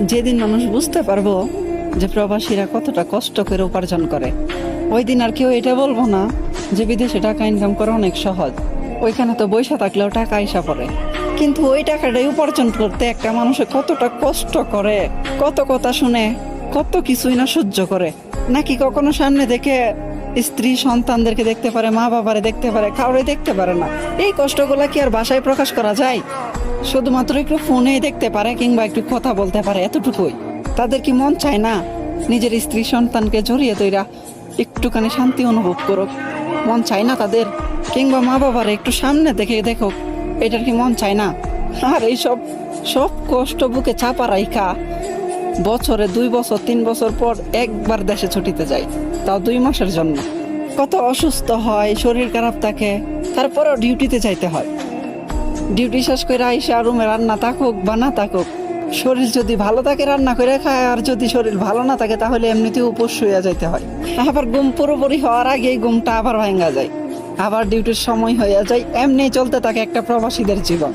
যেদিন মানুষ বুঝতে পারবো যে প্রবাসীরা কতটা কষ্ট করে উপার্জন করে, ওই দিন আর কেউ এটা বলবো না যে বিদেশে টাকা ইনকাম করা অনেক সহজ, ওইখানে তো বৈশা থাকলেও টাকা আইসা পড়ে। কিন্তু ওই টাকাটাই উপার্জন করতে একটা মানুষে কতটা কষ্ট করে, কত কথা শুনে, কত কিছুই না সহ্য করে। নাকি কখনো সামনে দেখে স্ত্রী সন্তানদেরকে দেখতে পারে, মা বাবারে দেখতে পারে, কাউরে দেখতে পারে না। এই কষ্টগুলা কি আর ভাষায় প্রকাশ করা যায়? শুধুমাত্র একটু ফোনে দেখতে পারে কিংবা একটু কথা বলতে পারে, এতটুকুই। তাদের কি মন চায় না নিজের স্ত্রী সন্তানকে জড়িয়ে তৈরা একটুখানি শান্তি অনুভব করুক? মন চায় না তাদের? কিংবা মা বাবার একটু সামনে দেখে দেখুক, এটার কি মন চায় না? আর এইসব সব কষ্ট বুকে চাপা রাইখা বছরে 2 বছর 3 বছর পর একবার দেশে ছুটিতে যায়, তাও 2 মাসের জন্য। কত অসুস্থ হয়, শরীর খারাপ থাকে, তারপরেও ডিউটিতে যাইতে হয়। ডিউটি শেষ করে আইসা রুমে রান্না থাকুক বা না থাকুক, শরীর যদি ভালো থাকে রান্না করে খায়, আর যদি শরীর ভালো না থাকে তাহলে এমনিতেও উপোস হইয়া যাইতে হয়। আবার ঘুম পুরোপুরি হওয়ার আগেই ঘুমটা আবার ভাঙা যায়, আবার ডিউটির সময় হইয়া যায়। এমনি চলতে থাকে একটা প্রবাসীদের জীবন।